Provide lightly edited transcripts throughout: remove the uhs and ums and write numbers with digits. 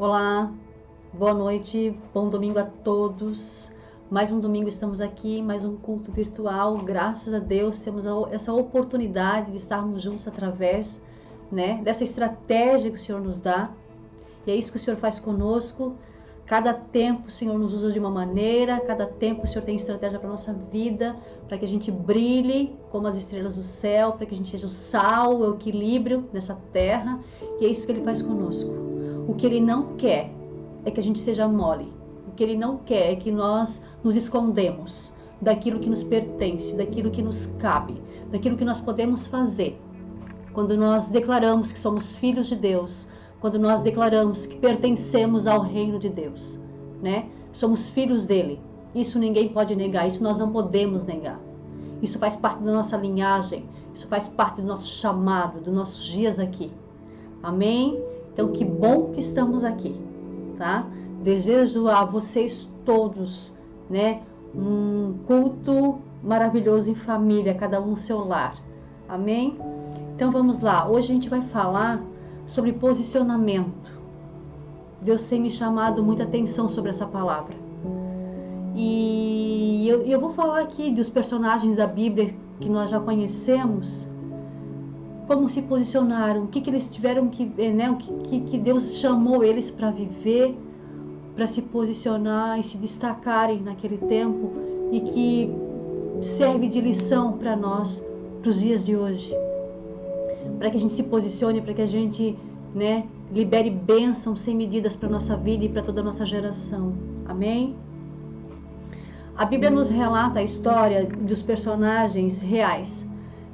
Olá, boa noite, bom domingo a todos. Mais um domingo estamos aqui, mais um culto virtual. Graças a Deus temos essa oportunidade de estarmos juntos através, dessa estratégia que o Senhor nos dá. E é isso que o Senhor faz conosco. Cada tempo o Senhor nos usa de uma maneira, cada tempo o Senhor tem estratégia para a nossa vida, para que a gente brilhe como as estrelas do céu, para que a gente seja o sal, o equilíbrio nessa terra. E é isso que Ele faz conosco. O que Ele não quer é que a gente seja mole. O que Ele não quer é que nós nos escondemos daquilo que nos pertence, daquilo que nos cabe, daquilo que nós podemos fazer. Quando nós declaramos que somos filhos de Deus, quando nós declaramos que pertencemos ao reino de Deus, Somos filhos dele. Isso ninguém pode negar, isso nós não podemos negar. Isso faz parte da nossa linhagem, isso faz parte do nosso chamado, dos nossos dias aqui. Amém? Então, que bom que estamos aqui, tá? Desejo a vocês todos, um culto maravilhoso em família, cada um no seu lar. Amém? Então, vamos lá. Hoje a gente vai falar sobre posicionamento. Deus tem me chamado muita atenção sobre essa palavra. E eu vou falar aqui dos personagens da Bíblia que nós já conhecemos, como se posicionaram, o que eles tiveram que, o que Deus chamou eles para viver, para se posicionar e se destacarem naquele tempo, e que serve de lição para nós, para os dias de hoje. Para que a gente se posicione, para que a gente, libere bênçãos sem medidas para a nossa vida e para toda a nossa geração. Amém? A Bíblia nos relata a história dos personagens reais,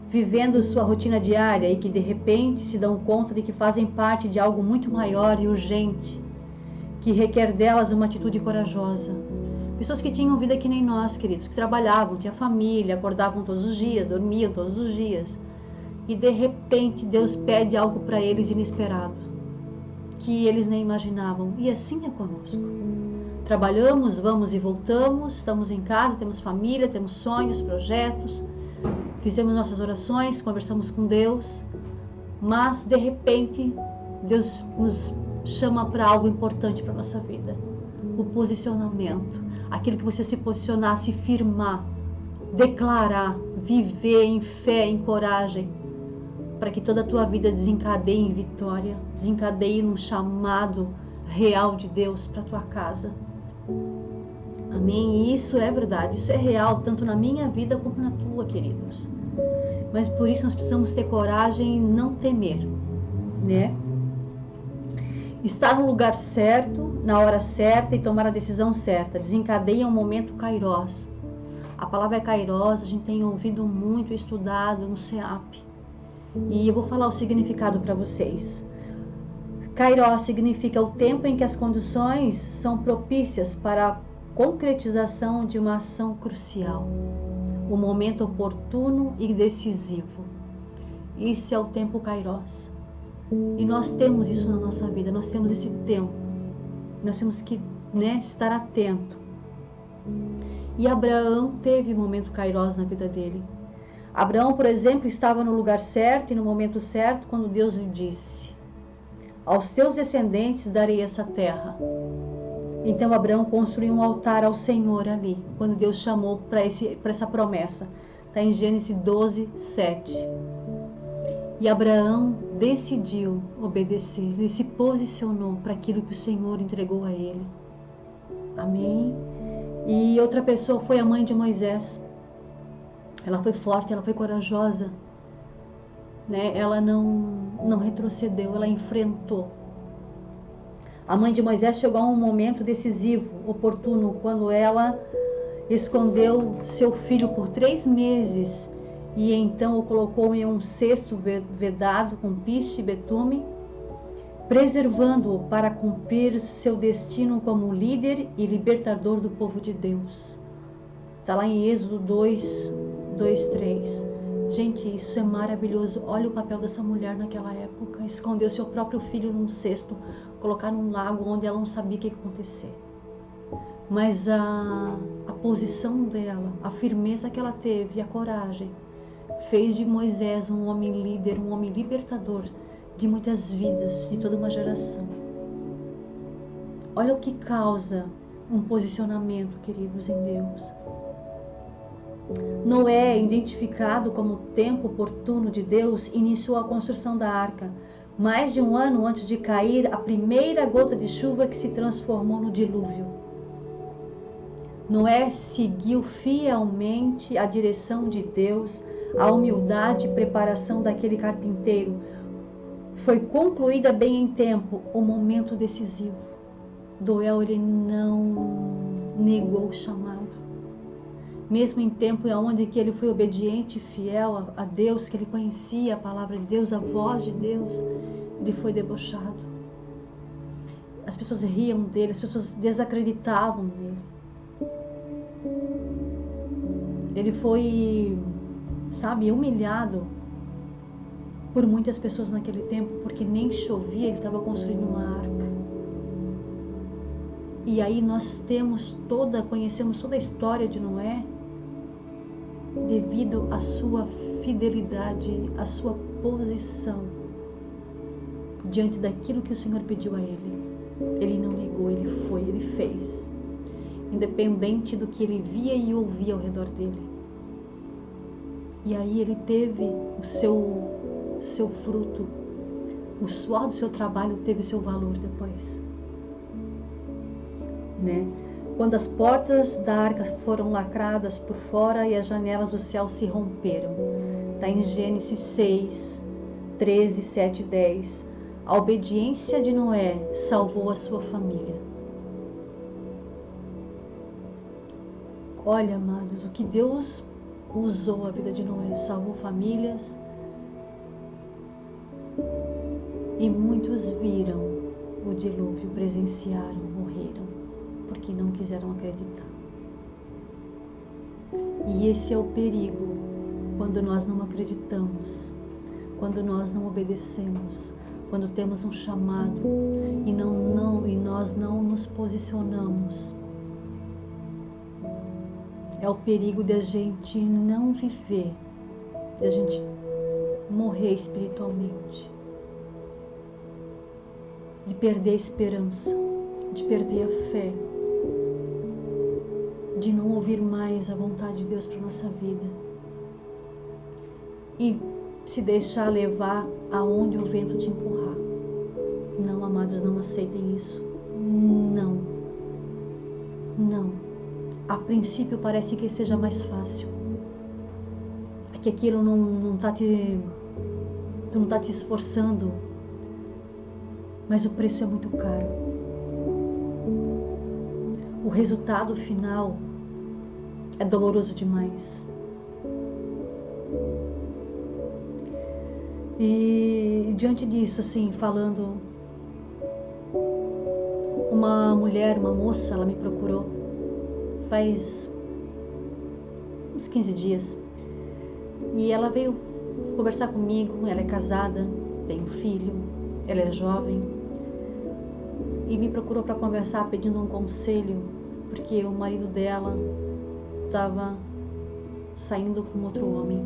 vivendo sua rotina diária e que de repente se dão conta de que fazem parte de algo muito maior e urgente, que requer delas uma atitude corajosa. Pessoas que tinham vida que nem nós, queridos, que trabalhavam, tinham família, acordavam todos os dias, dormiam todos os dias. E de repente Deus pede algo para eles inesperado, que eles nem imaginavam. E assim é conosco. Trabalhamos, vamos e voltamos, estamos em casa, temos família, temos sonhos, projetos, fizemos nossas orações, conversamos com Deus, mas de repente Deus nos chama para algo importante para a nossa vida. O posicionamento, aquilo que você se posicionar, se firmar, declarar, viver em fé, em coragem, para que toda a tua vida desencadeie em vitória, desencadeie num chamado real de Deus para a tua casa. Amém? E isso é verdade, isso é real, tanto na minha vida como na tua, queridos. Mas por isso nós precisamos ter coragem e não temer, Estar no lugar certo, na hora certa e tomar a decisão certa, desencadeia um momento kairós. A palavra é kairós, a gente tem ouvido muito, estudado no SEAP. E eu vou falar o significado para vocês. Kairós significa o tempo em que as condições são propícias para a concretização de uma ação crucial. O momento oportuno e decisivo. Esse é o tempo kairós. E nós temos isso na nossa vida, nós temos esse tempo. Nós temos que estar atento. E Abraão teve um momento kairós na vida dele. Abraão, por exemplo, estava no lugar certo e no momento certo quando Deus lhe disse: aos teus descendentes darei essa terra. Então Abraão construiu um altar ao Senhor ali, quando Deus chamou para essa promessa. Está em Gênesis 12, 7. E Abraão decidiu obedecer, ele se posicionou para aquilo que o Senhor entregou a ele. Amém? E outra pessoa foi a mãe de Moisés. Ela foi forte, ela foi corajosa, Ela não retrocedeu, ela enfrentou. A mãe de Moisés chegou a um momento decisivo, oportuno, quando ela escondeu seu filho por 3 meses e então o colocou em um cesto vedado com piche e betume, preservando-o para cumprir seu destino como líder e libertador do povo de Deus. Está lá em Êxodo 2, 3. Gente, isso é maravilhoso. Olha o papel dessa mulher naquela época. Escondeu seu próprio filho num cesto, colocar num lago onde ela não sabia o que ia acontecer. Mas a posição dela, a firmeza que ela teve, a coragem, fez de Moisés um homem líder, um homem libertador de muitas vidas, de toda uma geração. Olha o que causa um posicionamento, queridos, em Deus. Noé, identificado como o tempo oportuno de Deus, iniciou a construção da arca, mais de um ano antes de cair a primeira gota de chuva que se transformou no dilúvio. Noé seguiu fielmente a direção de Deus, a humildade e preparação daquele carpinteiro. Foi concluída bem em tempo o momento decisivo. Noé, ele não negou o chamado. Mesmo em tempo onde que ele foi obediente e fiel a Deus, que ele conhecia a palavra de Deus, a voz de Deus, ele foi debochado. As pessoas riam dele, as pessoas desacreditavam nele. Ele foi, humilhado por muitas pessoas naquele tempo, porque nem chovia, ele estava construindo uma arca. E aí nós conhecemos toda a história de Noé, devido à sua fidelidade, à sua posição diante daquilo que o Senhor pediu a ele. Ele não negou, ele foi, ele fez, independente do que ele via e ouvia ao redor dele. E aí ele teve o seu fruto, o suor do seu trabalho teve seu valor depois, né? Quando as portas da arca foram lacradas por fora e as janelas do céu se romperam. Está em Gênesis 6, 13, 7 e 10. A obediência de Noé salvou a sua família. Olha, amados, o que Deus usou a vida de Noé, salvou famílias. E muitos viram o dilúvio, presenciaram, morreram, porque não quiseram acreditar. E esse é o perigo, quando nós não acreditamos, quando nós não obedecemos, quando temos um chamado e nós não nos posicionamos. É o perigo de a gente não viver, de a gente morrer espiritualmente, de perder a esperança, de perder a fé, de não ouvir mais a vontade de Deus para nossa vida e se deixar levar aonde o vento te empurrar. Não, amados, não aceitem isso. Não. A princípio parece que seja mais fácil, que aquilo tu não tá te esforçando, mas o preço é muito caro. O resultado final é doloroso demais. E diante disso, assim, falando, uma moça, ela me procurou faz uns 15 dias. E ela veio conversar comigo, ela é casada, tem um filho, ela é jovem. E me procurou para conversar, pedindo um conselho, porque o marido dela estava saindo com outro homem.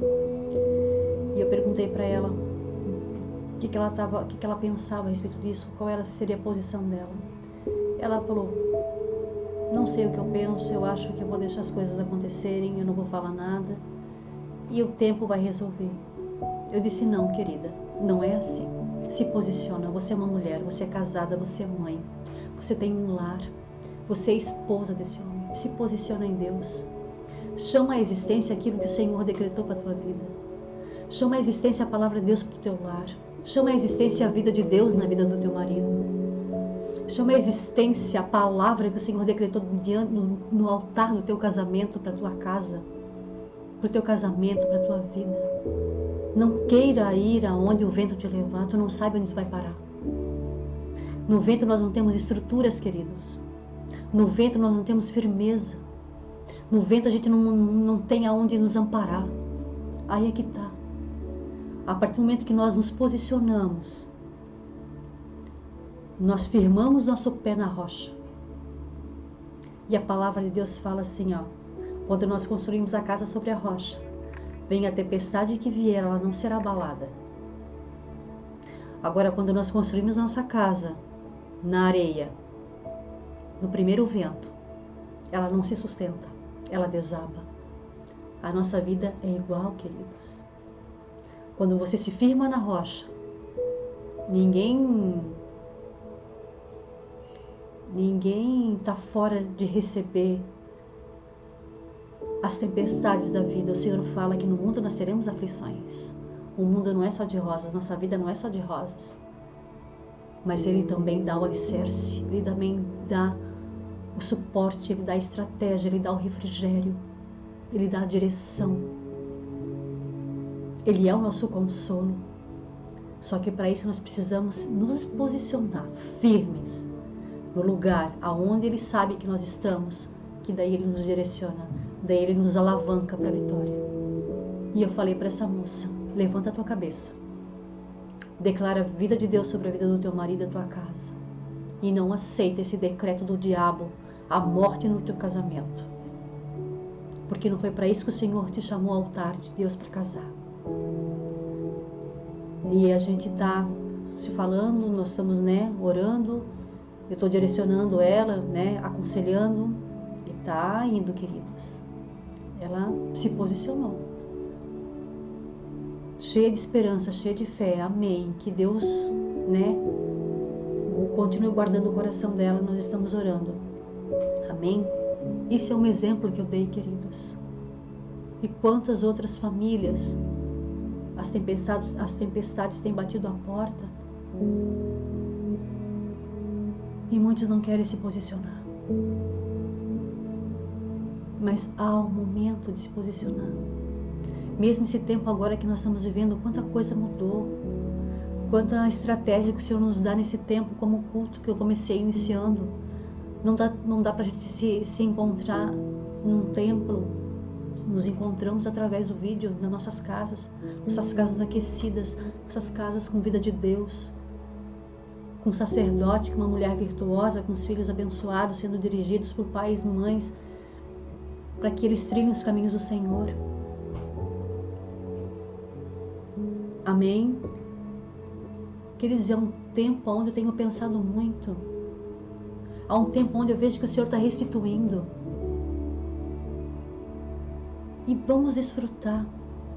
E eu perguntei para ela o que ela pensava a respeito disso, qual seria a posição dela. Ela falou: não sei o que eu penso, eu acho que eu vou deixar as coisas acontecerem, eu não vou falar nada e o tempo vai resolver. Eu disse: não, querida, não é assim. Se posiciona, você é uma mulher, você é casada, você é mãe, você tem um lar, você é esposa desse homem. Se posiciona em Deus. Chama à existência aquilo que o Senhor decretou para a tua vida. Chama à existência a palavra de Deus para o teu lar. Chama à existência a vida de Deus na vida do teu marido. Chama à existência a palavra que o Senhor decretou no altar do teu casamento, para a tua casa, para o teu casamento, para a tua vida. Não queira ir aonde o vento te levar, tu não sabe onde tu vai parar. No vento nós não temos estruturas, queridos. No vento nós não temos firmeza. No vento a gente não tem aonde nos amparar. Aí é que está. A partir do momento que nós nos posicionamos, nós firmamos nosso pé na rocha. E a palavra de Deus fala assim, ó: quando nós construímos a casa sobre a rocha, venha a tempestade que vier, ela não será abalada. Agora, quando nós construímos nossa casa na areia, no primeiro vento, ela não se sustenta, ela desaba. A nossa vida é igual, queridos. Quando você se firma na rocha, ninguém está fora de receber as tempestades da vida. O Senhor fala que no mundo nós teremos aflições. O mundo não é só de rosas, nossa vida não é só de rosas. Mas Ele também dá o alicerce, Ele também dá o suporte, Ele dá a estratégia, Ele dá o refrigério, Ele dá a direção. Ele é o nosso consolo. Só que para isso nós precisamos nos posicionar firmes no lugar aonde Ele sabe que nós estamos, que daí Ele nos direciona, daí Ele nos alavanca para a vitória. E eu falei para essa moça, levanta a tua cabeça, declara a vida de Deus sobre a vida do teu marido e da tua casa, e não aceita esse decreto do diabo, a morte no teu casamento, porque não foi para isso que o Senhor te chamou ao altar de Deus para casar. E a gente está se falando, nós estamos, orando, eu estou direcionando ela, aconselhando, e está indo, queridos. Ela se posicionou, cheia de esperança, cheia de fé, amém, que Deus, continue guardando o coração dela, nós estamos orando, amém. Esse é um exemplo que eu dei, queridos. E quantas outras famílias, as tempestades têm batido a porta, e muitos não querem se posicionar. Mas há um momento de se posicionar. Mesmo esse tempo agora que nós estamos vivendo, quanta coisa mudou, quanta estratégia que o Senhor nos dá nesse tempo, como o culto que eu comecei iniciando. Não dá para a gente se encontrar num templo, nos encontramos através do vídeo nas nossas casas aquecidas, nossas casas com vida de Deus, com um sacerdote, com uma mulher virtuosa, com os filhos abençoados, sendo dirigidos por pais e mães, para que eles trilhem os caminhos do Senhor. Amém? Queridos, é um tempo onde eu tenho pensado muito. Há um tempo onde eu vejo que o Senhor está restituindo. E vamos desfrutar.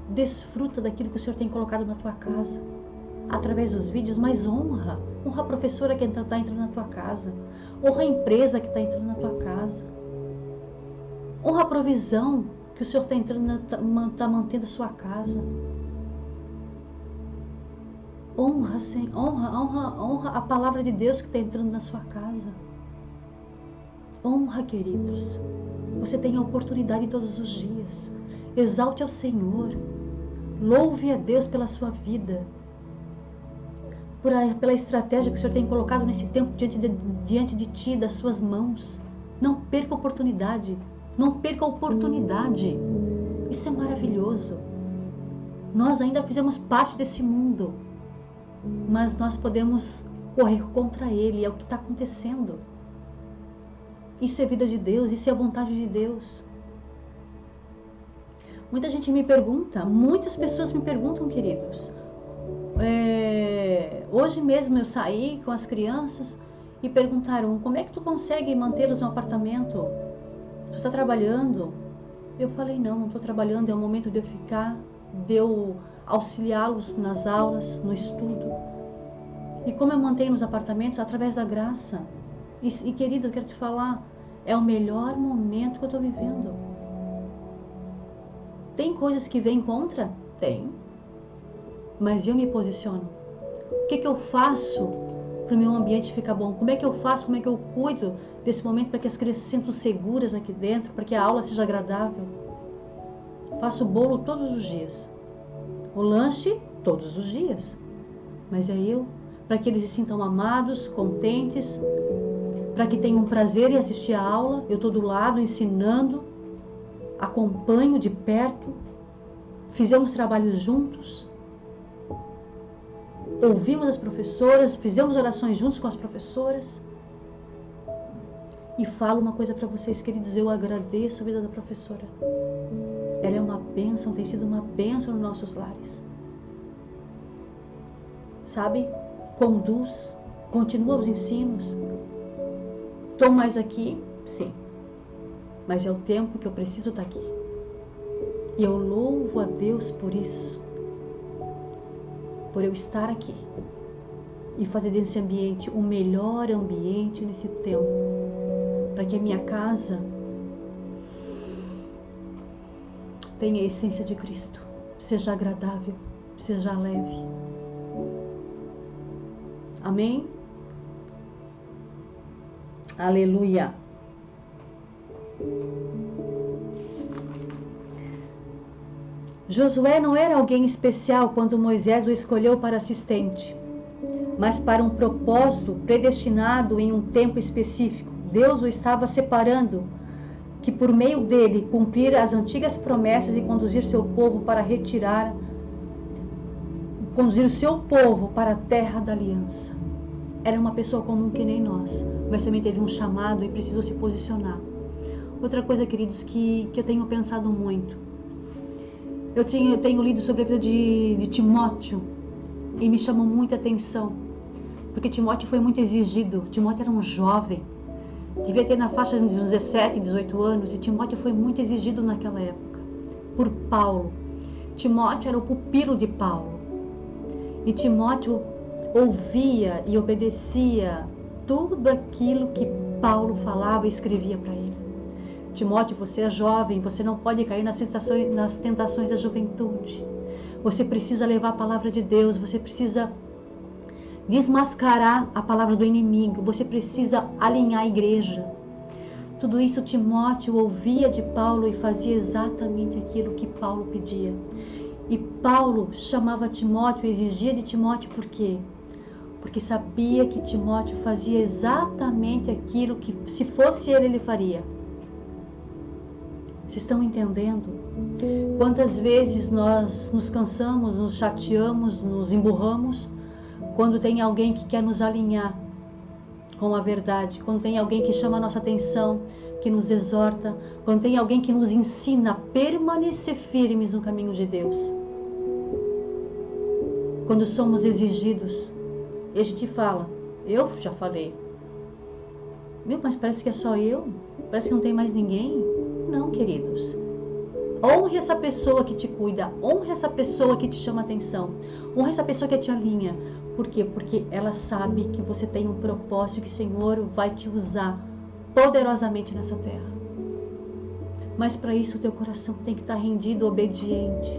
Desfruta daquilo que o Senhor tem colocado na tua casa, através dos vídeos, mas honra a professora que está entrando na tua casa, honra a empresa que está entrando na tua casa, honra a provisão que o Senhor está mantendo a sua casa. Honra a palavra de Deus que está entrando na sua casa. Honra, queridos. Você tem a oportunidade todos os dias. Exalte ao Senhor. Louve a Deus pela sua vida, pela estratégia que o Senhor tem colocado nesse tempo diante de ti, das suas mãos. Não perca a oportunidade. Não perca a oportunidade. Isso é maravilhoso. Nós ainda fizemos parte desse mundo, mas nós podemos correr contra ele. É o que está acontecendo. Isso é vida de Deus, isso é a vontade de Deus. Muita gente me pergunta, muitas pessoas me perguntam, queridos. Hoje mesmo eu saí com as crianças e perguntaram, como é que tu consegue mantê-los no apartamento? Tu está trabalhando? Eu falei, não estou trabalhando, é o momento de eu ficar, de eu auxiliá-los nas aulas, no estudo. E como eu mantenho nos apartamentos? Através da graça. E querido, eu quero te falar, é o melhor momento que eu estou vivendo. Tem coisas que vêm contra? Tem. Mas eu me posiciono. O que eu faço para o meu ambiente ficar bom? Como é que eu faço? Como é que eu cuido desse momento para que as crianças se sintam seguras aqui dentro, para que a aula seja agradável? Faço bolo todos os dias. O lanche todos os dias. Mas é eu, para que eles se sintam amados, contentes, para que tenham prazer em assistir a aula. Eu estou do lado ensinando, acompanho de perto, fizemos trabalhos juntos, ouvimos as professoras, fizemos orações juntos com as professoras. E falo uma coisa para vocês, queridos, eu agradeço a vida da professora. Ela é uma bênção, tem sido uma bênção nos nossos lares. Sabe? Conduz, continua os ensinos. Estou mais aqui? Sim. Mas é o tempo que eu preciso estar aqui. E eu louvo a Deus por isso. Por eu estar aqui. E fazer desse ambiente o melhor ambiente nesse tempo. Para que a minha casa tenha a essência de Cristo. Seja agradável. Seja leve. Amém? Aleluia. Josué não era alguém especial quando Moisés o escolheu para assistente, mas para um propósito predestinado em um tempo específico. Deus o estava separando, que por meio dele cumprir as antigas promessas e conduzir seu povo conduzir o seu povo para a terra da aliança. Era uma pessoa comum que nem nós, mas também teve um chamado e precisou se posicionar. Outra coisa, queridos, que eu tenho pensado muito. Eu tenho lido sobre a vida de Timóteo e me chamou muita atenção, porque Timóteo foi muito exigido. Timóteo era um jovem, devia ter na faixa de 17, 18 anos, e Timóteo foi muito exigido naquela época, por Paulo. Timóteo era o pupilo de Paulo, e Timóteo ouvia e obedecia tudo aquilo que Paulo falava e escrevia para ele. Timóteo, você é jovem, você não pode cair nas tentações da juventude. Você precisa levar a palavra de Deus, você precisa desmascarar a palavra do inimigo, você precisa alinhar a igreja. Tudo isso Timóteo ouvia de Paulo e fazia exatamente aquilo que Paulo pedia. E Paulo chamava Timóteo, exigia de Timóteo por quê? Porque sabia que Timóteo fazia exatamente aquilo que, se fosse ele faria. Vocês estão entendendo? Quantas vezes nós nos cansamos, nos chateamos, nos emburramos, quando tem alguém que quer nos alinhar com a verdade, quando tem alguém que chama a nossa atenção, que nos exorta, quando tem alguém que nos ensina a permanecer firmes no caminho de Deus. Quando somos exigidos, e a gente fala, eu já falei, mas parece que é só eu, parece que não tem mais ninguém. Não, queridos. Honre essa pessoa que te cuida, honre essa pessoa que te chama atenção, honre essa pessoa que te alinha. Por quê? Porque ela sabe que você tem um propósito, que o Senhor vai te usar poderosamente nessa terra. Mas para isso o teu coração tem que estar rendido, obediente.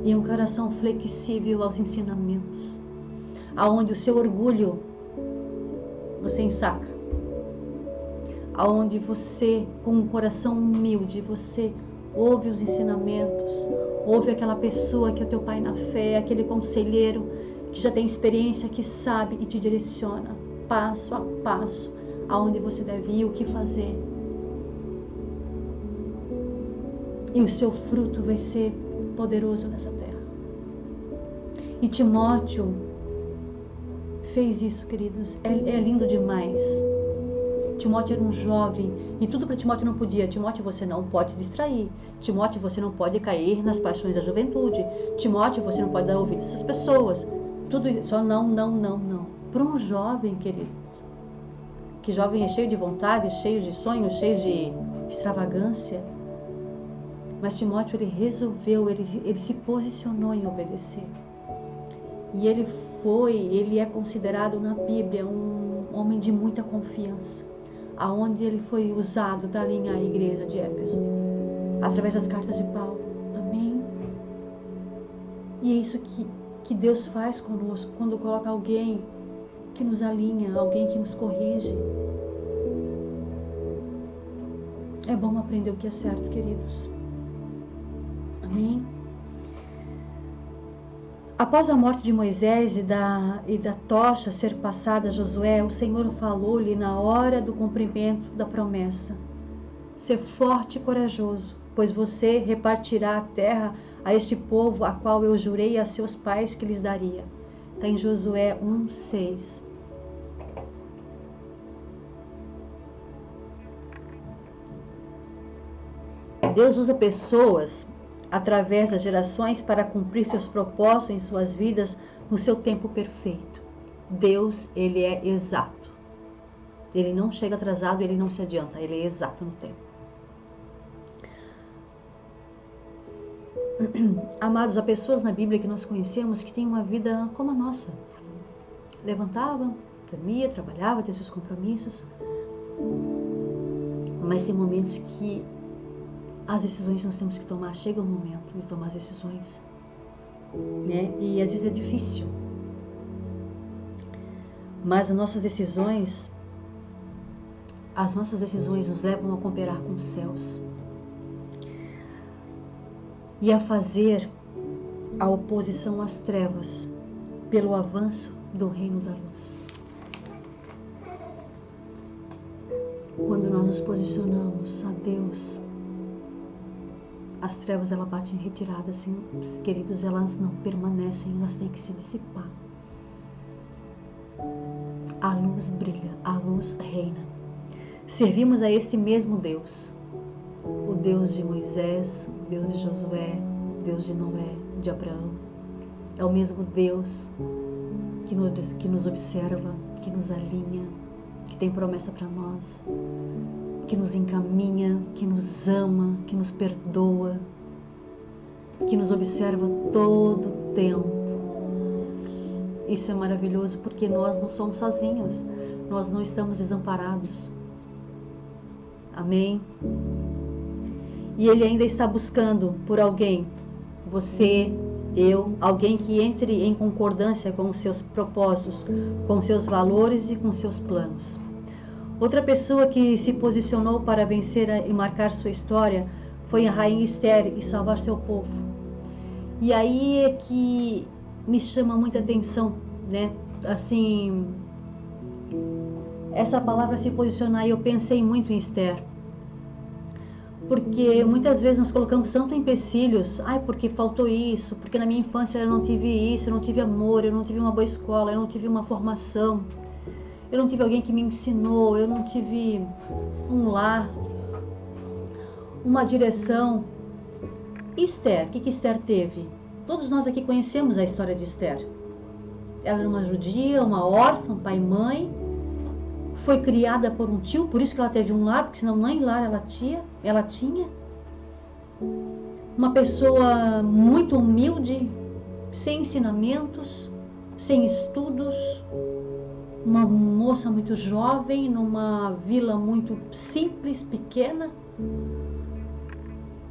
E um coração flexível aos ensinamentos. Aonde o seu orgulho você ensaca. Aonde você, com um coração humilde, você ouve os ensinamentos, ouve aquela pessoa que é o teu pai na fé, aquele conselheiro que já tem experiência, que sabe e te direciona passo a passo aonde você deve ir, o que fazer. E o seu fruto vai ser poderoso nessa terra. E Timóteo fez isso, queridos. É lindo demais. Timóteo era um jovem e tudo para Timóteo não podia. Timóteo, você não pode se distrair. Timóteo, você não pode cair nas paixões da juventude. Timóteo, você não pode dar ouvido a essas pessoas. Tudo isso, só não. Para um jovem, queridos, que jovem é cheio de vontade, cheio de sonhos, cheio de extravagância. Mas Timóteo, ele resolveu, ele se posicionou em obedecer. E ele é considerado na Bíblia um homem de muita confiança, aonde ele foi usado para alinhar a igreja de Éfeso, através das cartas de Paulo. Amém? E é isso que Deus faz conosco, quando coloca alguém que nos alinha, alguém que nos corrige. É bom aprender o que é certo, queridos. Amém? Após a morte de Moisés e da tocha ser passada a Josué, o Senhor falou-lhe na hora do cumprimento da promessa: ser forte e corajoso, pois você repartirá a terra a este povo, a qual eu jurei a seus pais que lhes daria. Está em Josué 1:6. Deus usa pessoas através das gerações para cumprir seus propósitos em suas vidas no seu tempo perfeito. Deus, ele é exato. Ele não chega atrasado, ele não se adianta, ele é exato no tempo. Amados, há pessoas na Bíblia que nós conhecemos que têm uma vida como a nossa. Levantava, dormia, trabalhava, tinha seus compromissos. Mas tem momentos que as decisões nós temos que tomar. Chega o momento de tomar as decisões, né? E às vezes é difícil. Mas as nossas decisões nos levam a cooperar com os céus. E a fazer a oposição às trevas pelo avanço do reino da luz. Quando nós nos posicionamos a Deus, as trevas elas batem em retirada, assim, queridos, elas não permanecem, elas têm que se dissipar. A luz brilha, a luz reina. Servimos a este mesmo Deus, o Deus de Moisés, o Deus de Josué, Deus de Noé, de Abraão. É o mesmo Deus que nos observa, que nos alinha, que tem promessa para nós, que nos encaminha, que nos ama, que nos perdoa, que nos observa todo o tempo. Isso é maravilhoso porque nós não somos sozinhos, nós não estamos desamparados. Amém? E Ele ainda está buscando por alguém, você, eu, alguém que entre em concordância com os seus propósitos, com os seus valores e com os seus planos. Outra pessoa que se posicionou para vencer e marcar sua história foi a rainha Esther e salvar seu povo. E aí é que me chama muita atenção, né? Assim, essa palavra se posicionar, e eu pensei muito em Esther. Porque muitas vezes nós colocamos tanto empecilhos, porque faltou isso, porque na minha infância eu não tive isso, eu não tive amor, eu não tive uma boa escola, eu não tive uma formação, eu não tive alguém que me ensinou, eu não tive um lar, uma direção. Esther, o que Esther teve? Todos nós aqui conhecemos a história de Esther. Ela era uma judia, uma órfã, pai e mãe, foi criada por um tio, por isso que ela teve um lar, porque senão nem lar ela tinha. Uma pessoa muito humilde, sem ensinamentos, sem estudos, uma moça muito jovem, numa vila muito simples, pequena.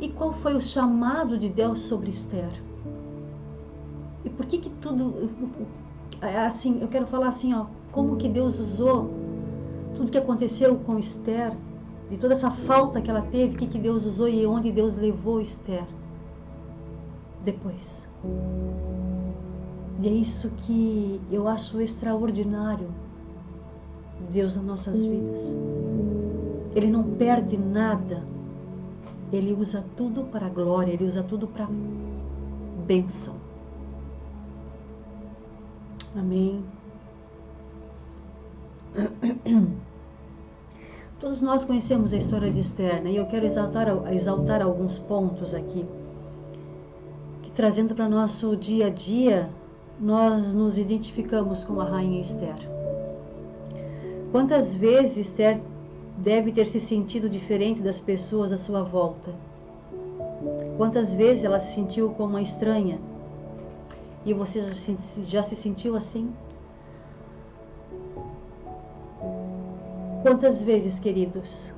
E qual foi o chamado de Deus sobre Esther? E por que tudo, assim, eu quero falar assim, como que Deus usou tudo que aconteceu com Esther, e toda essa falta que ela teve, o que Deus usou e onde Deus levou Esther depois. E é isso que eu acho extraordinário, Deus nas nossas vidas. Ele não perde nada, Ele usa tudo para a glória, Ele usa tudo para bênção. Amém. Todos nós conhecemos a história de Esther, né? E eu quero exaltar alguns pontos aqui, que trazendo para nosso dia a dia, nós nos identificamos com a rainha Esther. Quantas vezes Esther deve ter se sentido diferente das pessoas à sua volta? Quantas vezes ela se sentiu como uma estranha? E você já se sentiu assim? Quantas vezes, queridos,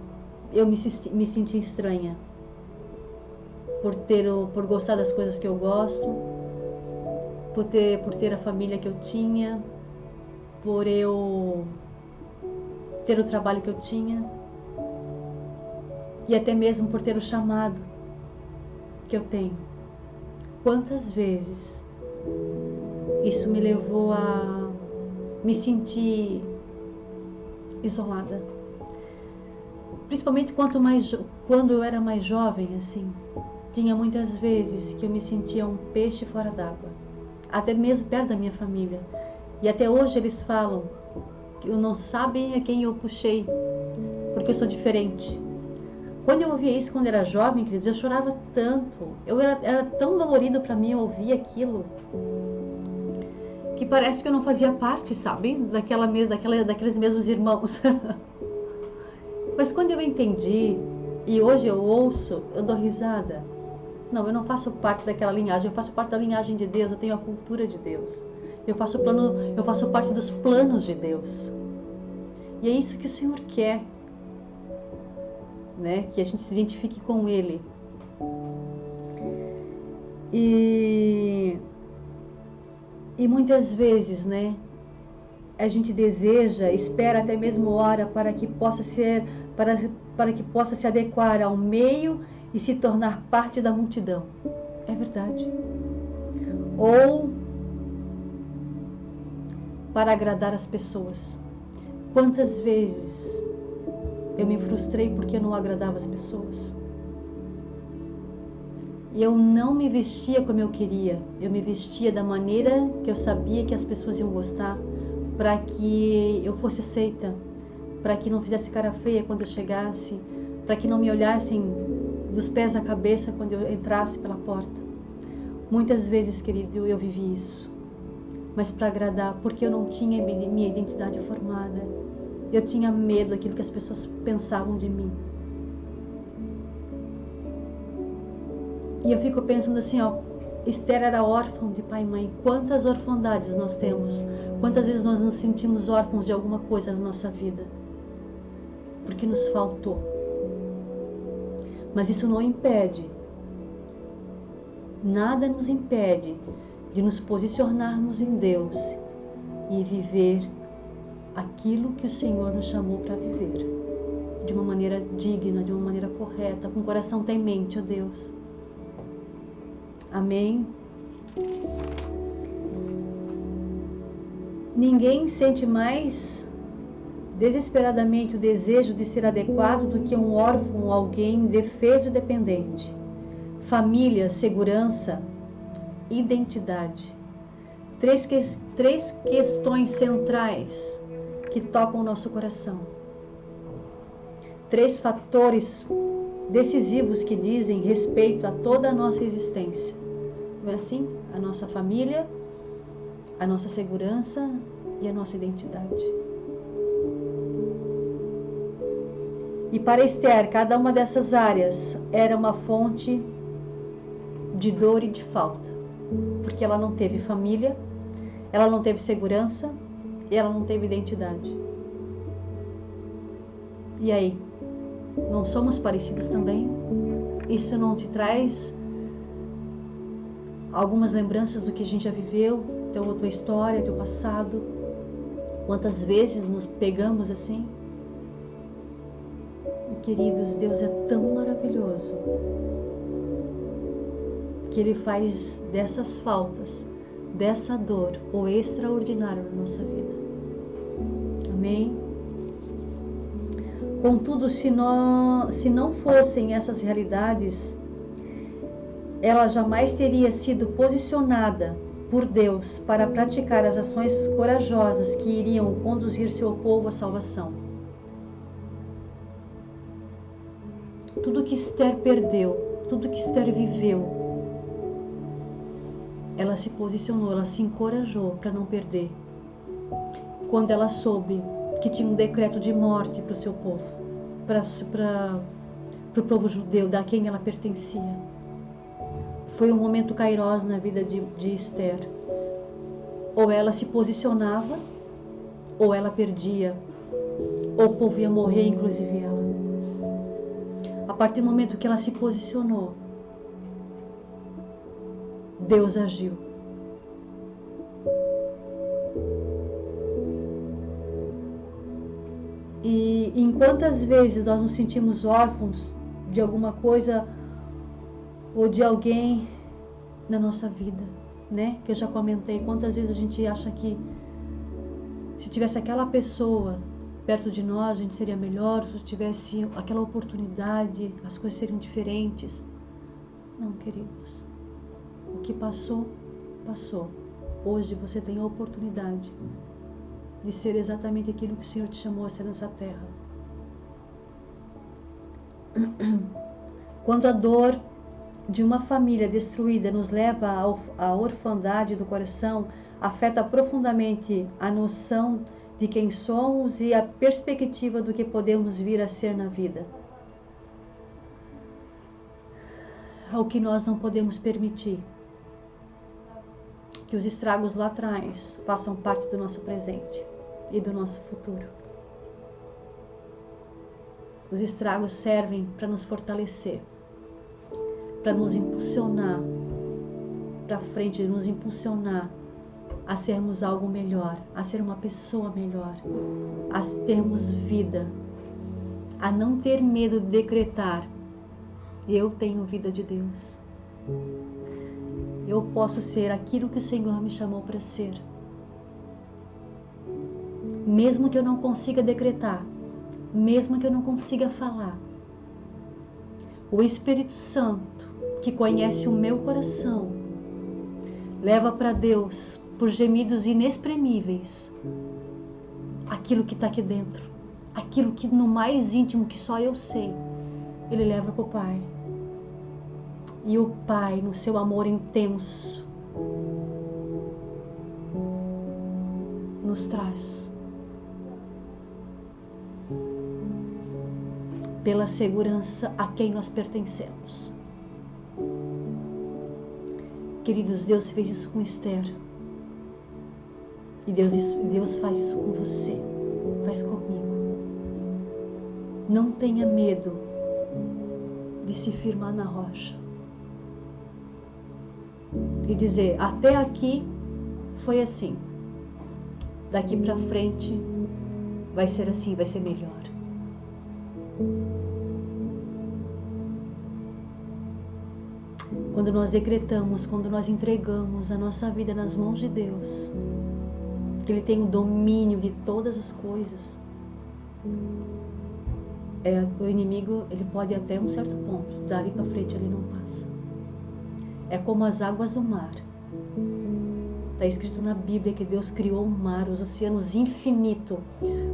eu me senti estranha por gostar das coisas que eu gosto, por ter a família que eu tinha, por eu ter o trabalho que eu tinha, e até mesmo por ter o chamado que eu tenho. Quantas vezes isso me levou a me sentir isolada, principalmente quando eu era mais jovem, assim, tinha muitas vezes que eu me sentia um peixe fora d'água, até mesmo perto da minha família, e até hoje eles falam que não sabem a quem eu puxei, porque eu sou diferente. Quando eu ouvia isso quando era jovem, queridos, eu chorava tanto, era tão dolorido para mim ouvir aquilo, que parece que eu não fazia parte, sabe, daqueles mesmos irmãos. Mas quando eu entendi, e hoje eu ouço, eu dou risada. Não, eu não faço parte daquela linhagem, eu faço parte da linhagem de Deus, eu tenho a cultura de Deus. Eu faço parte dos planos de Deus. E é isso que o Senhor quer, né? Que a gente se identifique com Ele. E muitas vezes, né? A gente deseja, espera, até mesmo ora para que possa se adequar ao meio e se tornar parte da multidão. É verdade. Ou para agradar as pessoas. Quantas vezes eu me frustrei porque eu não agradava as pessoas? E eu não me vestia como eu queria. Eu me vestia da maneira que eu sabia que as pessoas iam gostar, para que eu fosse aceita, para que não fizesse cara feia quando eu chegasse, para que não me olhassem dos pés à cabeça quando eu entrasse pela porta. Muitas vezes, querido, eu vivi isso, mas para agradar, porque eu não tinha minha identidade formada. Eu tinha medo daquilo que as pessoas pensavam de mim. E eu fico pensando assim, ó, Esther era órfã de pai e mãe. Quantas orfandades nós temos? Quantas vezes nós nos sentimos órfãos de alguma coisa na nossa vida? Porque nos faltou. Mas isso não impede. Nada nos impede de nos posicionarmos em Deus e viver aquilo que o Senhor nos chamou para viver. De uma maneira digna, de uma maneira correta, com o coração temente, ó Deus. Amém? Ninguém sente mais desesperadamente o desejo de ser adequado do que um órfão ou alguém indefeso e dependente. Família, segurança, identidade. Três questões centrais que tocam o nosso coração. 3 fatores decisivos que dizem respeito a toda a nossa existência. Não é assim? A nossa família, a nossa segurança e a nossa identidade. E para Esther, cada uma dessas áreas era uma fonte de dor e de falta. Porque ela não teve família, ela não teve segurança e ela não teve identidade. E aí? Não somos parecidos também? Isso não te traz algumas lembranças do que a gente já viveu, a tua história, teu passado? Quantas vezes nos pegamos assim? E queridos, Deus é tão maravilhoso que Ele faz dessas faltas, dessa dor, o extraordinário na nossa vida. Amém? Contudo, se não fossem essas realidades, ela jamais teria sido posicionada por Deus para praticar as ações corajosas que iriam conduzir seu povo à salvação. Tudo que Esther perdeu, tudo que Esther viveu, ela se posicionou, ela se encorajou para não perder. Quando ela soube que tinha um decreto de morte para o seu povo, para o povo judeu, da quem ela pertencia. Foi um momento kairos na vida de Esther. Ou ela se posicionava, ou ela perdia, ou o povo ia morrer, inclusive ela. A partir do momento que ela se posicionou, Deus agiu. E em quantas vezes nós nos sentimos órfãos de alguma coisa ou de alguém na nossa vida, né? Que eu já comentei, quantas vezes a gente acha que se tivesse aquela pessoa perto de nós, a gente seria melhor, se tivesse aquela oportunidade, as coisas seriam diferentes. Não, queridos. O que passou, passou. Hoje você tem a oportunidade de ser exatamente aquilo que o Senhor te chamou a ser nessa terra. Quando a dor de uma família destruída nos leva à orfandade do coração, afeta profundamente a noção de quem somos e a perspectiva do que podemos vir a ser na vida. Ao que nós não podemos permitir que os estragos lá atrás façam parte do nosso presente e do nosso futuro. Os estragos servem para nos fortalecer, para nos impulsionar para frente, nos impulsionar a sermos algo melhor, a ser uma pessoa melhor, a termos vida, a não ter medo de decretar: eu tenho vida de Deus. Eu posso ser aquilo que o Senhor me chamou para ser. Mesmo que eu não consiga decretar, mesmo que eu não consiga falar, o Espírito Santo, que conhece o meu coração, leva para Deus, por gemidos inexprimíveis, aquilo que está aqui dentro, aquilo que no mais íntimo, que só eu sei, Ele leva para o Pai. E o Pai, no seu amor intenso, nos traz pela segurança a quem nós pertencemos. Queridos, Deus fez isso com Esther. E Deus faz isso com você, faz comigo. Não tenha medo de se firmar na rocha e dizer: até aqui foi assim, daqui para frente vai ser assim, vai ser melhor. Quando nós decretamos, quando nós entregamos a nossa vida nas mãos de Deus, que Ele tem o domínio de todas as coisas, o inimigo, ele pode ir até um certo ponto, dali para frente ele não passa. É como as águas do mar. Está escrito na Bíblia que Deus criou o mar, os oceanos infinitos.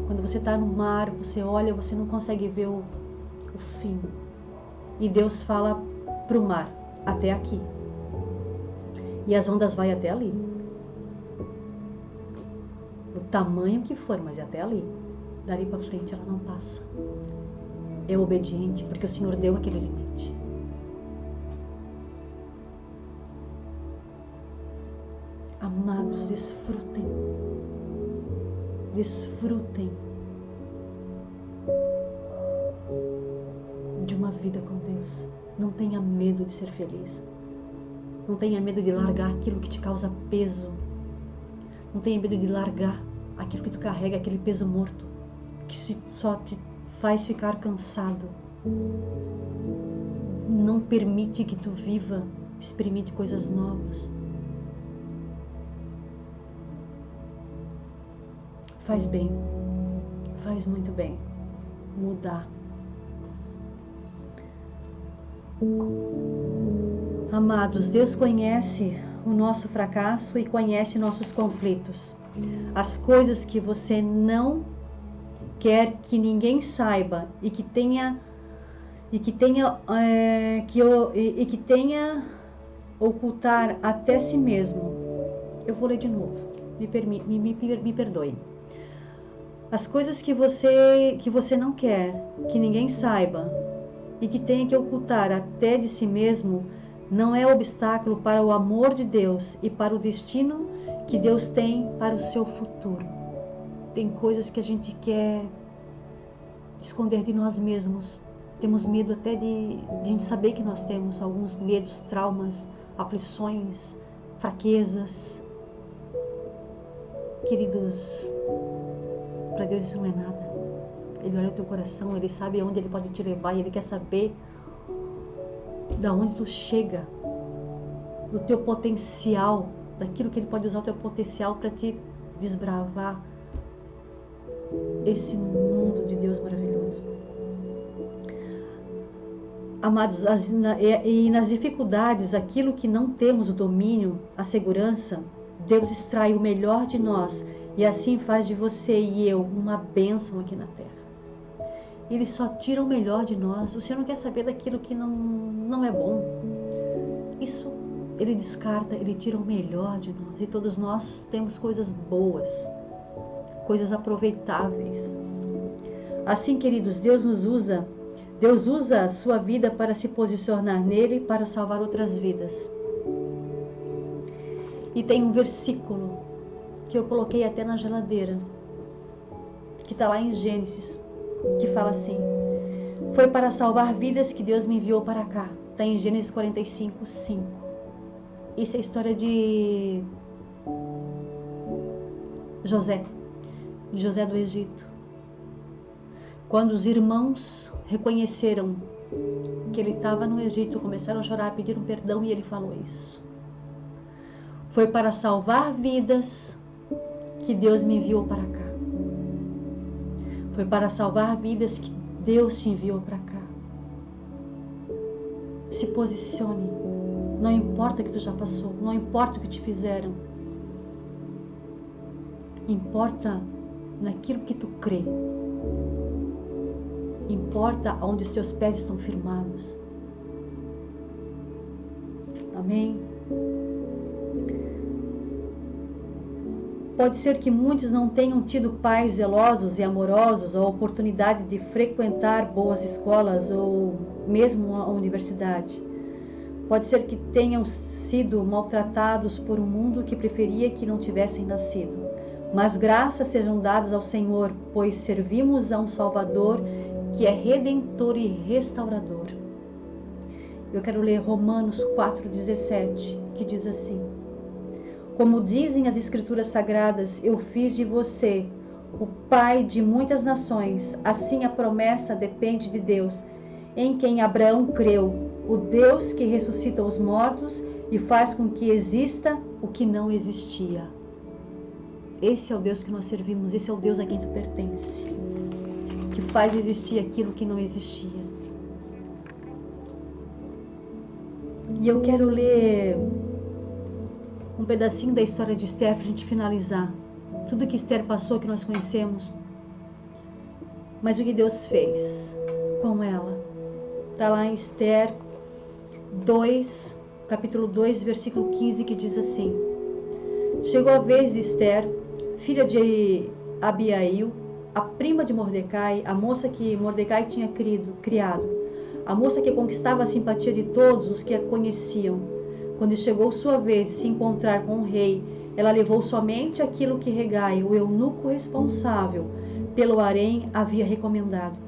Quando você está no mar, você olha, você não consegue ver o fim. E Deus fala para o mar: até aqui. E as ondas vai até ali. O tamanho que for, mas é até ali. Dali para frente ela não passa. É obediente, porque o Senhor deu aquele limite. Amados, desfrutem. Desfrutem de uma vida com Deus. Não tenha medo de ser feliz. Não tenha medo de largar aquilo que te causa peso. Não tenha medo de largar aquilo que tu carrega, aquele peso morto, que só te faz ficar cansado. Não permite que tu viva, experimente coisas novas. Faz bem, faz muito bem, mudar. Amados, Deus conhece o nosso fracasso e conhece nossos conflitos. As coisas que você não quer que ninguém saiba e que tenha ocultar até si mesmo. Eu vou ler de novo. Me perdoe. As coisas que você não quer que ninguém saiba e que tenha que ocultar até de si mesmo, não é obstáculo para o amor de Deus e para o destino que Deus tem para o seu futuro. Tem coisas que a gente quer esconder de nós mesmos. Temos medo até de saber que nós temos alguns medos, traumas, aflições, fraquezas. Queridos, para Deus isso não é nada. Ele olha o teu coração, Ele sabe aonde Ele pode te levar e Ele quer saber da onde tu chega, do teu potencial, daquilo que Ele pode usar o teu potencial para te desbravar esse mundo de Deus maravilhoso. Amados, e nas dificuldades, aquilo que não temos o domínio, a segurança, Deus extrai o melhor de nós e assim faz de você e eu uma bênção aqui na terra. Ele só tira o melhor de nós. O Senhor não quer saber daquilo que não é bom. Isso Ele descarta, Ele tira o melhor de nós. E todos nós temos coisas boas. coisas aproveitáveis. Assim, queridos, Deus usa a sua vida para se posicionar nele, para salvar outras vidas. E tem um versículo que eu coloquei até na geladeira, que está lá em Gênesis, que fala assim: foi para salvar vidas que Deus me enviou para cá. Está em Gênesis 45, 5. Isso é a história de José do Egito. Quando os irmãos reconheceram que ele estava no Egito, começaram a chorar, pediram perdão, e ele falou isso. Foi para salvar vidas que Deus me enviou para cá. Foi para salvar vidas que Deus te enviou para cá. Se posicione. Não importa o que tu já passou, não importa o que te fizeram. Importa naquilo que tu crê. Importa onde os teus pés estão firmados. Amém? Pode ser que muitos não tenham tido pais zelosos e amorosos, ou a oportunidade de frequentar boas escolas ou mesmo a universidade. Pode ser que tenham sido maltratados por um mundo que preferia que não tivessem nascido. Mas graças sejam dadas ao Senhor, pois servimos a um Salvador que é redentor e restaurador. Eu quero ler Romanos 4,17, que diz assim: como dizem as Escrituras Sagradas, eu fiz de você o pai de muitas nações. Assim a promessa depende de Deus, em quem Abraão creu, o Deus que ressuscita os mortos e faz com que exista o que não existia. Esse é o Deus que nós servimos, esse é o Deus a quem tu pertence, que faz existir aquilo que não existia. E eu quero ler um pedacinho da história de Esther para a gente finalizar. Tudo que Esther passou, que nós conhecemos. Mas o que Deus fez com ela. Está lá em Esther 2, capítulo 2, versículo 15, que diz assim: chegou a vez de Esther, filha de Abiail, a prima de Mordecai, a moça que Mordecai tinha criado, a moça que conquistava a simpatia de todos os que a conheciam. Quando chegou sua vez de se encontrar com o rei, ela levou somente aquilo que Hegai, o eunuco responsável pelo harém, havia recomendado.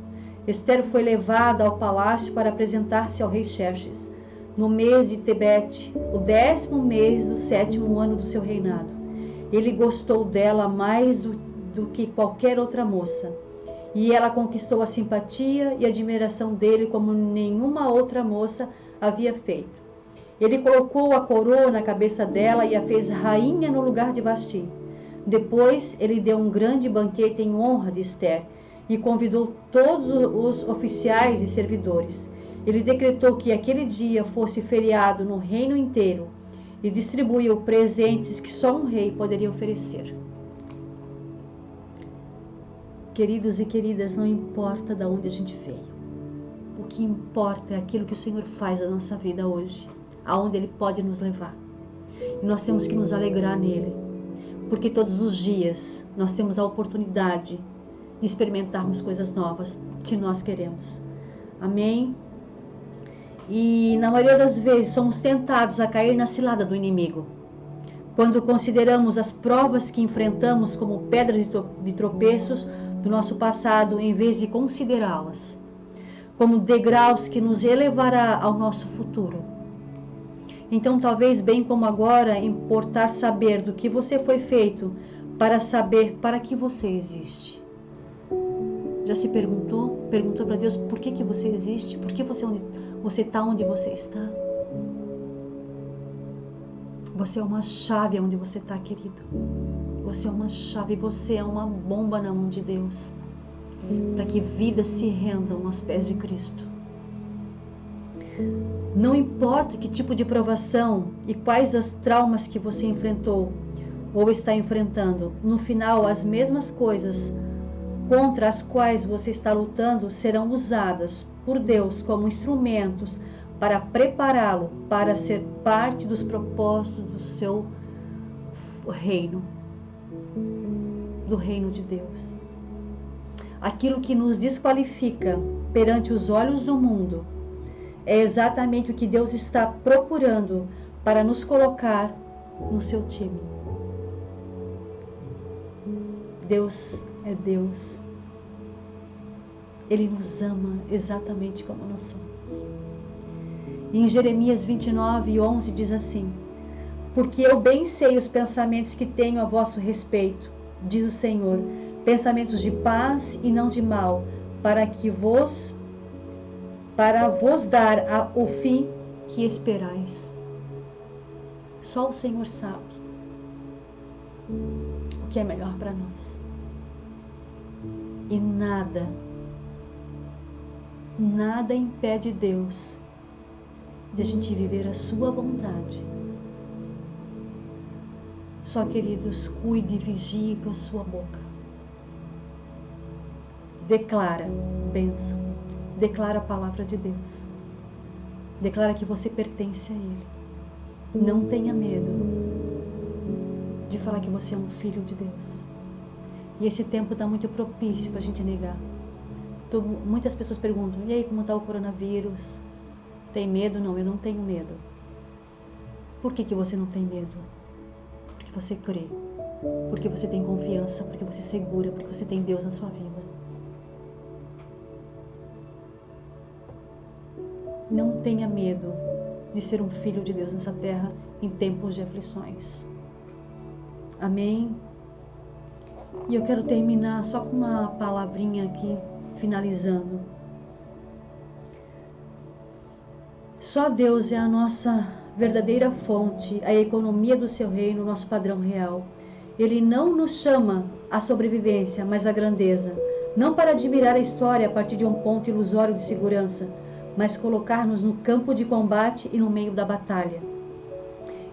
Esther foi levada ao palácio para apresentar-se ao rei Xerxes, no mês de Tebete, o 10º mês do 7º ano do seu reinado. Ele gostou dela mais do que qualquer outra moça, e ela conquistou a simpatia e admiração dele como nenhuma outra moça havia feito. Ele colocou a coroa na cabeça dela e a fez rainha no lugar de Vasti. Depois ele deu um grande banquete em honra de Esther e convidou todos os oficiais e servidores. Ele decretou que aquele dia fosse feriado no reino inteiro e distribuiu presentes que só um rei poderia oferecer. Queridos e queridas, não importa de onde a gente veio. O que importa é aquilo que o Senhor faz na nossa vida hoje, aonde Ele pode nos levar. E nós temos que nos alegrar nele, porque todos os dias nós temos a oportunidade de experimentarmos coisas novas, se nós queremos. Amém? E na maioria das vezes somos tentados a cair na cilada do inimigo. Quando consideramos as provas que enfrentamos como pedras de tropeços do nosso passado, em vez de considerá-las como degraus que nos elevará ao nosso futuro. Então, talvez, bem como agora, importar saber do que você foi feito para saber para que você existe. Já se perguntou? Perguntou para Deus por que você existe? Por que você está onde você está? Você é uma chave onde você está, querido. Você é uma chave, você é uma bomba na mão de Deus, para que vidas se rendam aos pés de Cristo. Não importa que tipo de provação e quais os traumas que você enfrentou ou está enfrentando, no final as mesmas coisas contra as quais você está lutando serão usadas por Deus como instrumentos para prepará-lo para ser parte dos propósitos do seu reino. do reino de Deus. Aquilo que nos desqualifica perante os olhos do mundo é exatamente o que Deus está procurando para nos colocar no seu time. Deus é Deus. Ele nos ama exatamente como nós somos. E em Jeremias 29:11 diz assim: porque eu bem sei os pensamentos que tenho a vosso respeito, diz o Senhor, pensamentos de paz e não de mal, para vos dar o fim que esperais. Só o Senhor sabe o que é melhor para nós. E nada impede Deus de a gente viver a sua vontade. Só, queridos, cuide e vigie com a sua boca. Declara bênção. Declara a palavra de Deus. Declara que você pertence a Ele. Não tenha medo de falar que você é um filho de Deus. E esse tempo está muito propício para a gente negar. Muitas pessoas perguntam: e aí, como está o coronavírus? Tem medo? Não, eu não tenho medo. Por que você não tem medo? Porque você crê. Porque você tem confiança. Porque você é segura. Porque você tem Deus na sua vida. Não tenha medo de ser um filho de Deus nessa terra em tempos de aflições. Amém? E eu quero terminar só com uma palavrinha aqui, finalizando. Só Deus é a nossa verdadeira fonte, a economia do seu reino, nosso padrão real. Ele não nos chama à sobrevivência, mas à grandeza. Não para admirar a história a partir de um ponto ilusório de segurança, mas colocar-nos no campo de combate e no meio da batalha.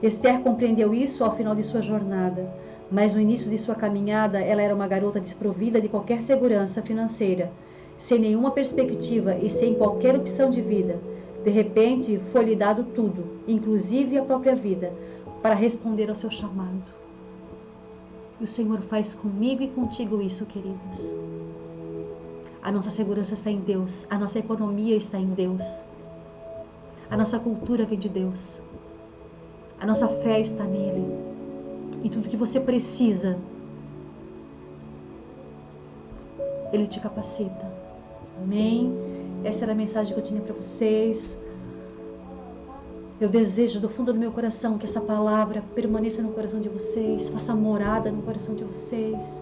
Esther compreendeu isso ao final de sua jornada, mas no início de sua caminhada ela era uma garota desprovida de qualquer segurança financeira, sem nenhuma perspectiva e sem qualquer opção de vida. De repente, foi-lhe dado tudo, inclusive a própria vida, para responder ao seu chamado. E o Senhor faz comigo e contigo isso, queridos. A nossa segurança está em Deus, a nossa economia está em Deus, a nossa cultura vem de Deus, a nossa fé está nele, e tudo que você precisa, Ele te capacita. Amém? Essa era a mensagem que eu tinha para vocês. Eu desejo do fundo do meu coração que essa palavra permaneça no coração de vocês, faça morada no coração de vocês,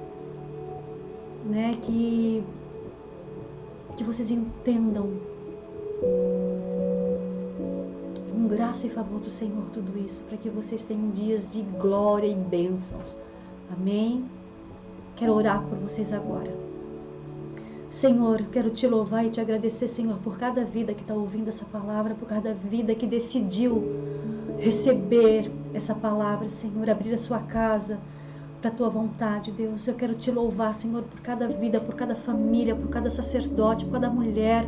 né? Que vocês entendam com graça e favor do Senhor tudo isso, para que vocês tenham dias de glória e bênçãos. Amém? Quero orar por vocês agora. Senhor, quero te louvar e te agradecer, Senhor, por cada vida que está ouvindo essa palavra, por cada vida que decidiu receber essa palavra, Senhor, abrir a sua casa para a tua vontade, Deus. Eu quero te louvar, Senhor, por cada vida, por cada família, por cada sacerdote, por cada mulher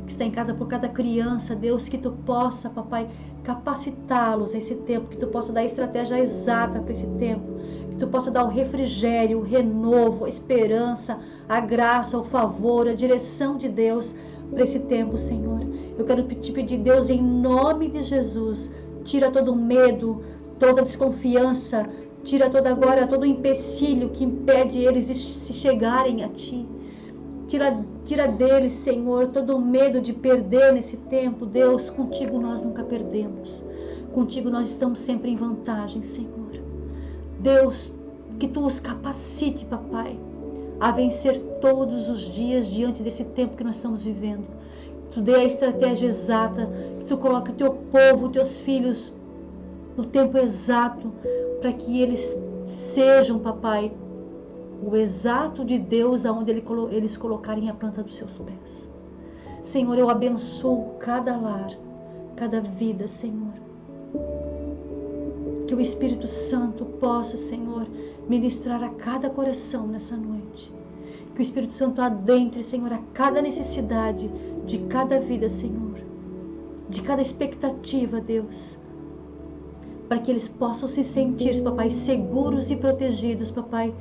que está em casa, por cada criança, Deus, que tu possa, papai, capacitá-los nesse tempo, que tu possa dar a estratégia exata para esse tempo, que tu possa dar o refrigério, o renovo, a esperança, a graça, o favor, a direção de Deus para esse tempo, Senhor. Eu quero te pedir, Deus, em nome de Jesus, tira todo o medo, toda a desconfiança, tira todo o empecilho que impede eles de se chegarem a Ti. Tira deles, Senhor, todo o medo de perder nesse tempo. Deus, contigo nós nunca perdemos. Contigo nós estamos sempre em vantagem, Senhor. Deus, que Tu os capacite, papai, a vencer todos os dias diante desse tempo que nós estamos vivendo. Que Tu dê a estratégia exata, que Tu coloque o Teu povo, os Teus filhos no tempo exato, para que eles sejam, papai, o exato de Deus aonde eles colocarem a planta dos seus pés. Senhor, eu abençoo cada lar, cada vida, Senhor. Que o Espírito Santo possa, Senhor, ministrar a cada coração nessa noite. Que o Espírito Santo adentre, Senhor, a cada necessidade de cada vida, Senhor. De cada expectativa, Deus. Para que eles possam se sentir, papai, seguros e protegidos, papai,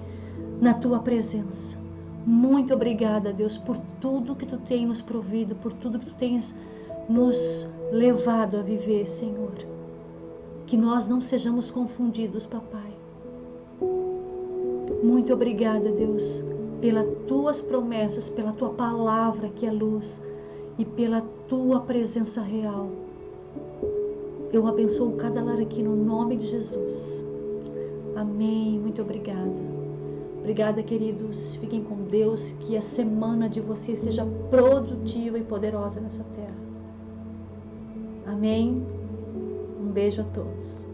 na tua presença. Muito obrigada, Deus, por tudo que tu tens nos provido, por tudo que tu tens nos levado a viver, Senhor. Que nós não sejamos confundidos, papai. Muito obrigada, Deus, pelas tuas promessas, pela tua palavra que é luz e pela tua presença real. Eu abençoo cada lar aqui no nome de Jesus. Amém. Muito obrigada. Obrigada, queridos. Fiquem com Deus. Que a semana de vocês seja produtiva e poderosa nessa terra. Amém. Um beijo a todos.